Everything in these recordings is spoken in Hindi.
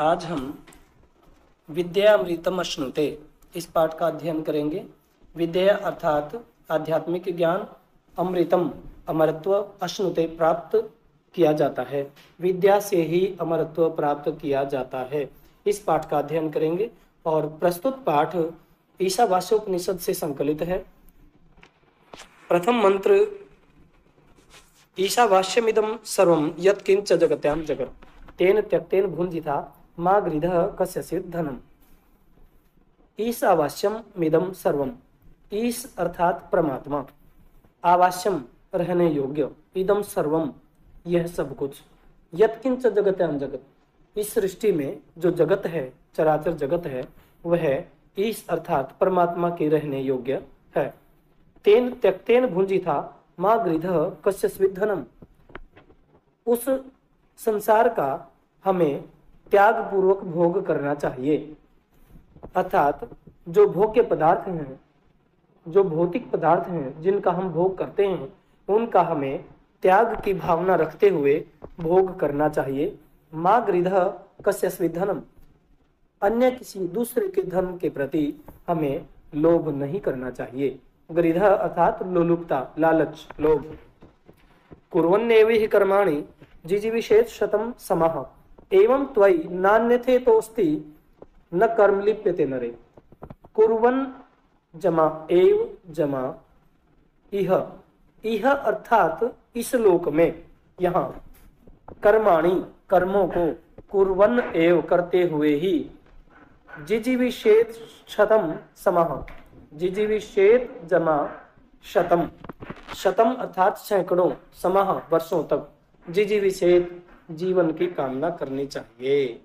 आज हम विद्यामृतम अश्नुते इस पाठ का अध्ययन करेंगे। विद्या अर्थात आध्यात्मिक ज्ञान, अमृतम अमरत्व, अश्नुते प्राप्त किया जाता है। विद्या से ही अमरत्व प्राप्त किया जाता है। इस पाठ का अध्ययन करेंगे और प्रस्तुत पाठ ईशावास्योपनिषद से संकलित है। प्रथम मंत्र ईशावास्यमिदं सर्वं यत्किंच जगत्यां जगत् तेन त्यक्तेन भुञ्जिता मा गृधः कस्यचित् धनम्। ईशावास्यम मिदम सर्वम, ईश अर्थात परमात्मा, आवास्यम रहने योग्य, इदम सर्वम यह सब कुछ, यत्किंच जगत्यां जगत इस सृष्टि में जो जगत है, चराचर जगत है, वह ईश अर्थात परमात्मा के रहने योग्य है। तेन त्यक्तेन भुञ्जिता मा गृधः कस्यचित् धनम्, उस संसार का हमें त्याग पूर्वक भोग करना चाहिए। अर्थात जो भोग्य पदार्थ हैं, जो भौतिक पदार्थ हैं जिनका हम भोग करते हैं, उनका हमें त्याग की भावना रखते हुए भोग करना चाहिए। मा गृधः कस्यचित् धनम्, अन्य किसी दूसरे के धन के प्रति हमें लोभ नहीं करना चाहिए। गृधः अर्थात लोलुपता, लालच, लोभ। कुर्वन्नेव हि कर्माणि जिजीविषेत् शतं समः एवं त्वयि नान्यथेतोऽस्ति न कर्म लिप्यते नरे। कुर्वन् जमा एव जमा इह, इह अर्थात इस लोक में, यहाँ कर्माणि कर्मों को, कुर्वन् एव करते हुए ही, जिजीविषेत् शतं समः, जिजीविषेत् जमा शतम, शतम अर्थात सैकड़ों, समः वर्षों तक, जिजीविषेत् जीवन की कामना करनी चाहिए।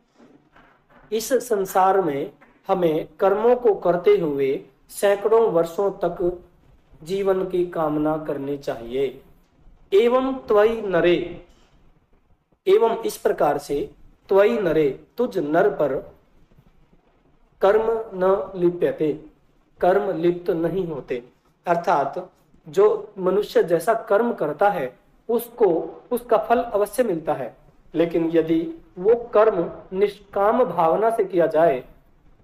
इस संसार में हमें कर्मों को करते हुए सैकड़ों वर्षों तक जीवन की कामना करनी चाहिए। एवं त्वयि नरे, एवं इस प्रकार से, त्वयि नरे तुझ नर पर, कर्म न लिप्यते, कर्म लिप्त नहीं होते। अर्थात जो मनुष्य जैसा कर्म करता है उसको उसका फल अवश्य मिलता है, लेकिन यदि वो कर्म निष्काम भावना से किया जाए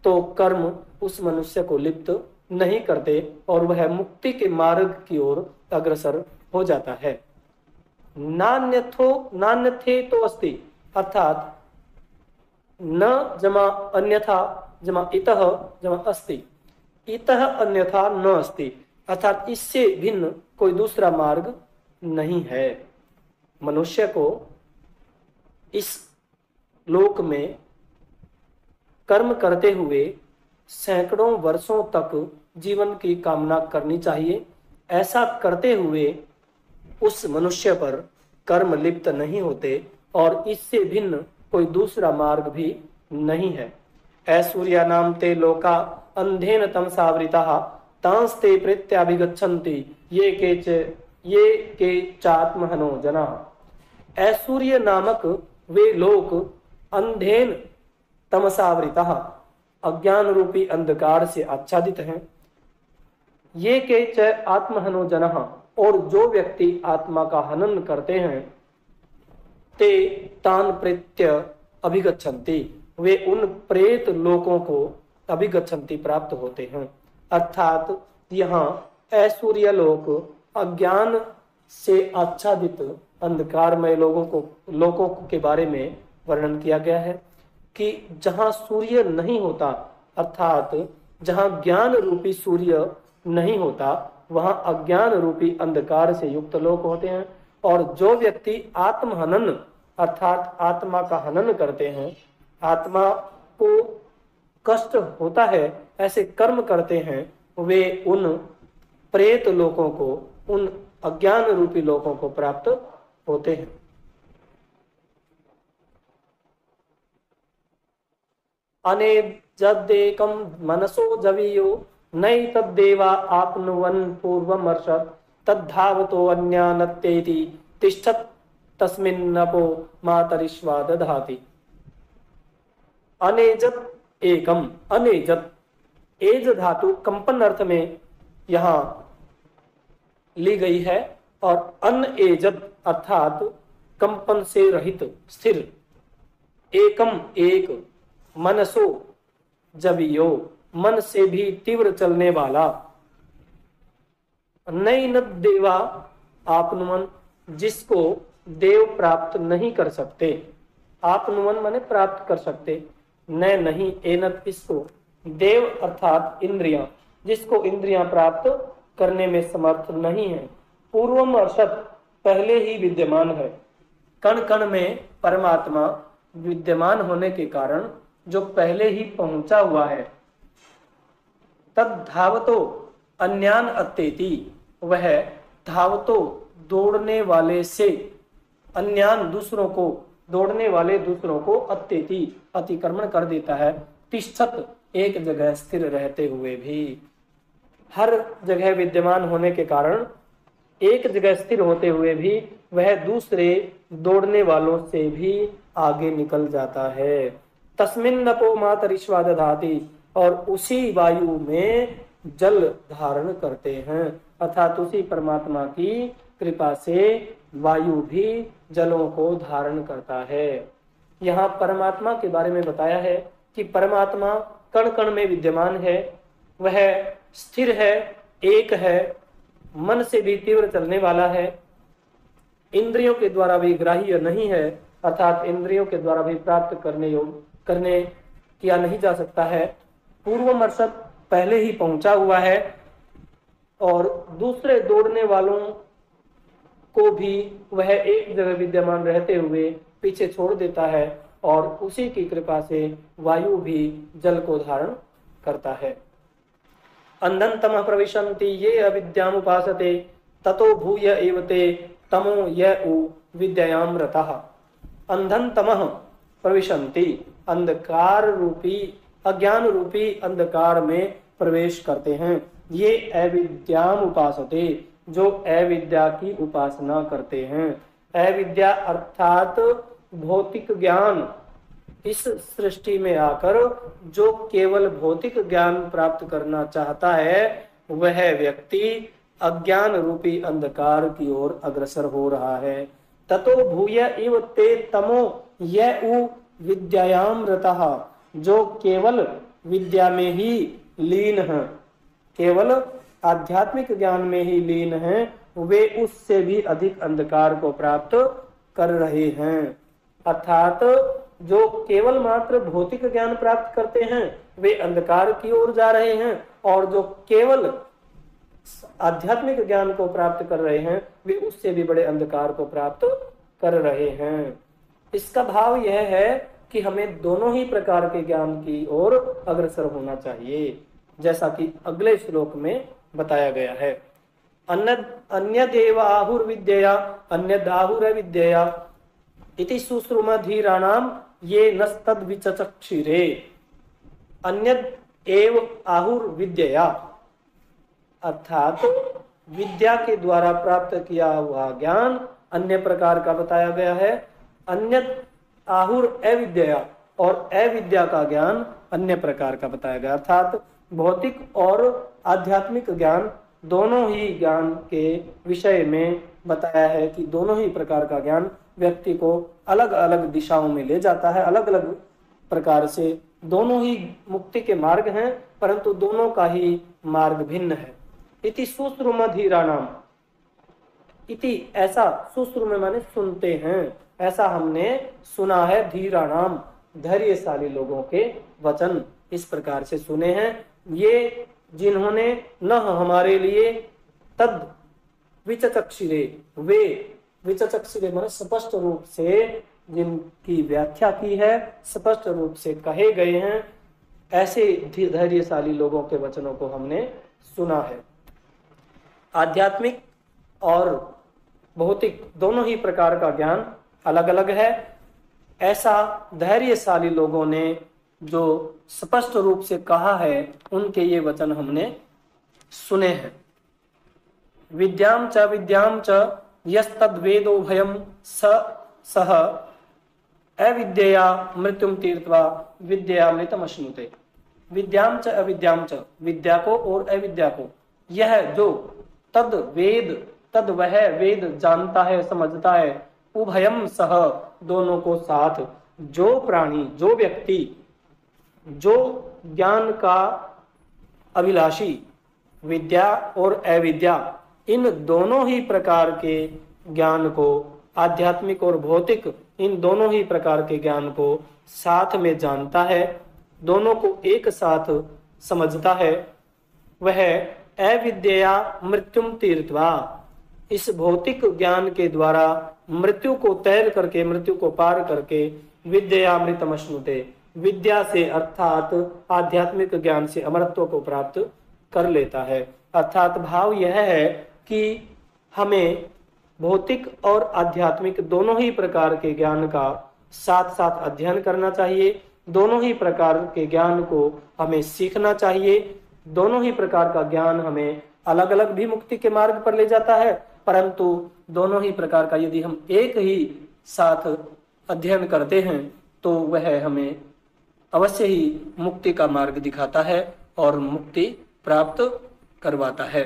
तो कर्म उस मनुष्य को लिप्त नहीं करते और वह मुक्ति के मार्ग की ओर अग्रसर हो जाता है। नान्यथे तो अस्ति अर्थात न जमा अन्यथा जमा इतः जमा अस्ति, इतः अन्यथा न अस्ति अर्थात इससे भिन्न कोई दूसरा मार्ग नहीं है। मनुष्य को इस लोक में कर्म करते हुए सैकड़ों वर्षों तक जीवन की कामना करनी चाहिए। ऐसा करते हुए उस मनुष्य पर कर्म लिप्त नहीं होते और इससे भिन्न कोई दूसरा मार्ग भी नहीं है। ऐश्वर्या नाम ते लोका अंधेन तमसावृताः तांस्ते प्रेत्याभिगच्छन्ति ये के चात्महनो जनाः। ऐश्वर्य नामक वे लोक अंधेन तमसावृता, अज्ञान रूपी अंधकार से आच्छादित हैं। ये के च आत्महनो जनः, और जो व्यक्ति आत्मा का हनन करते हैं, ते तान प्रेत्य अभिगच्छन्ति, वे उन प्रेत लोकों को अभिगच्छन्ति प्राप्त होते हैं। अर्थात यहाँ ऐश्वर्य लोक अज्ञान से आच्छादित अंधकारमय लोगों के बारे में वर्णन किया गया है कि जहाँ सूर्य नहीं होता, अर्थात जहाँ ज्ञान रूपी सूर्य नहीं होता, वहाँ अज्ञान रूपी अंधकार से युक्त लोक होते हैं। और जो व्यक्ति आत्महनन अर्थात आत्मा का हनन करते हैं, आत्मा को कष्ट होता है ऐसे कर्म करते हैं, वे उन प्रेत लोकों को, उन अज्ञान रूपी लोकों को प्राप्त होते हैं। अनेजदेकं मनसो जवीयो नैतद्देवा आप्नुवन् पूर्वमर्षत् तद्धावतो अन्यानत्येति तिष्ठत् तस्मिन्नपो मातरिश्वा दधाति। अनेजत एकम, अनेजत एज धातु कंपन अर्थ में यहाँ ली गई है और अनएजत अर्थात कंपन से रहित, स्थिर। एकम एक, मनसो जबियो, मन से भी तीव्र चलने वाला। नई देवा आपनुमन, जिसको देव प्राप्त नहीं कर सकते। आपनुमन माने प्राप्त कर सकते, न नहीं एनत इसको, देव अर्थात इंद्रियां, जिसको इंद्रियां प्राप्त करने में समर्थ नहीं है। पूर्वम अर्थात पहले ही विद्यमान है। कण कण में परमात्मा विद्यमान होने के कारण जो पहले ही पहुंचा हुआ है। तद धावतो अन्यान अत्येति, वह धावतो दौड़ने वाले से, अन्यान दूसरों को, दौड़ने वाले दूसरों को, अत्येति अतिक्रमण कर देता है। तिष्ठत एक जगह स्थिर रहते हुए भी, हर जगह विद्यमान होने के कारण एक जगह स्थिर होते हुए भी वह दूसरे दौड़ने वालों से भी आगे निकल जाता है। तस्मिन् नपो मातरिश्वा दधाति, और उसी वायु में जल धारण करते हैं, अर्थात उसी परमात्मा की कृपा से वायु भी जलों को धारण करता है। यहाँ परमात्मा के बारे में बताया है कि परमात्मा कण कण में विद्यमान है, वह स्थिर है, एक है, मन से भी तीव्र चलने वाला है, इंद्रियों के द्वारा भी ग्राह्य नहीं है, अर्थात इंद्रियों के द्वारा भी प्राप्त करने किया नहीं जा सकता है। पूर्वमर्शक पहले ही पहुंचा हुआ है और दूसरे दौड़ने वालों को भी वह एक जगह विद्यमान रहते हुए पीछे छोड़ देता है और उसी की कृपा से वायु भी जल को धारण करता है। अंधन्तमः प्रविशन्ति ये अविद्याम् उपासते ततो भूय एव ते तमो य उ विद्यायाम रतः। अंधन्तमः प्रविशन्ति, अंधकार रूपी, अज्ञान रूपी अंधकार में प्रवेश करते हैं। ये अविद्याम उपासते, जो अविद्या की उपासना करते हैं। अविद्या अर्थात भौतिक ज्ञान। इस सृष्टि में आकर जो केवल भौतिक ज्ञान प्राप्त करना चाहता है वह व्यक्ति अज्ञान रूपी अंधकार की ओर अग्रसर हो रहा है। ततो भूय इव ते तमो य उ विद्यायाम रतः, जो केवल विद्या में ही लीन है, केवल आध्यात्मिक ज्ञान में ही लीन है, वे उससे भी अधिक अंधकार को प्राप्त कर रहे हैं। अर्थात जो केवल मात्र भौतिक ज्ञान प्राप्त करते हैं वे अंधकार की ओर जा रहे हैं, और जो केवल आध्यात्मिक ज्ञान को प्राप्त कर रहे हैं वे उससे भी बड़े अंधकार को प्राप्त कर रहे हैं। इसका भाव यह है कि हमें दोनों ही प्रकार के ज्ञान की ओर अग्रसर होना चाहिए, जैसा कि अगले श्लोक में बताया गया है। अन्य देव आहुर विद्या अन्य दाहुर विद्या इति सुश्रुम धीराणाम ये नस्तद विचक्षिरे। अन्य एव आहुर विद्या, अर्थात विद्या के द्वारा प्राप्त किया हुआ ज्ञान अन्य प्रकार का बताया गया है। अन्य आहुर अविद्या, और अविद्या का ज्ञान अन्य प्रकार का बताया गया, अर्थात भौतिक और आध्यात्मिक ज्ञान दोनों ही ज्ञान के विषय में बताया है कि दोनों ही प्रकार का ज्ञान व्यक्ति को अलग अलग दिशाओं में ले जाता है, अलग अलग प्रकार से। दोनों ही मुक्ति के मार्ग हैं, परंतु दोनों का ही मार्ग भिन्न है। इति सुश्रुम धीराणाम, इति ऐसा, सुश्रुम माने सुनते हैं, ऐसा हमने सुना है, धीराणाम धैर्यशाली लोगों के वचन इस प्रकार से सुने हैं। ये जिन्होंने न हमारे लिए तद विचक्षिरे, वे विचक्षिरे माने स्पष्ट रूप से जिनकी व्याख्या की है, स्पष्ट रूप से कहे गए हैं, ऐसे धैर्यशाली लोगों के वचनों को हमने सुना है। आध्यात्मिक और भौतिक दोनों ही प्रकार का ज्ञान अलग अलग है, ऐसा धैर्यशाली लोगों ने जो स्पष्ट रूप से कहा है उनके ये वचन हमने सुने हैं। विद्याम च यस्तद्वेदो भयम सह अविद्यया मृत्युम तीर्थवा विद्यामृतम अश्नुते। विद्याम च अविद्याम च, विद्या को और अविद्या को, यह जो तद वेद, तद वह वेद जानता है, समझता है, उभयम सह दोनों को साथ, जो प्राणी, जो व्यक्ति जो ज्ञान का अभिलाषी विद्या और अविद्या इन दोनों ही प्रकार के ज्ञान को, आध्यात्मिक और भौतिक इन दोनों ही प्रकार के ज्ञान को साथ में जानता है, दोनों को एक साथ समझता है, वह अविद्या मृत्युम तीर्थवा, इस भौतिक ज्ञान के द्वारा मृत्यु को तैर करके, मृत्यु को पार करके विद्या अमृतमश्नुते, विद्या से अर्थात आध्यात्मिक ज्ञान से अमरत्व को प्राप्त कर लेता है। अर्थात भाव यह है कि हमें भौतिक और आध्यात्मिक दोनों ही प्रकार के ज्ञान का साथ साथ अध्ययन करना चाहिए, दोनों ही प्रकार के ज्ञान को हमें सीखना चाहिए। दोनों ही प्रकार का ज्ञान हमें अलग अलग भी मुक्ति के मार्ग पर ले जाता है, परंतु दोनों ही प्रकार का यदि हम एक ही साथ अध्ययन करते हैं तो वह हमें अवश्य ही मुक्ति का मार्ग दिखाता है और मुक्ति प्राप्त करवाता है।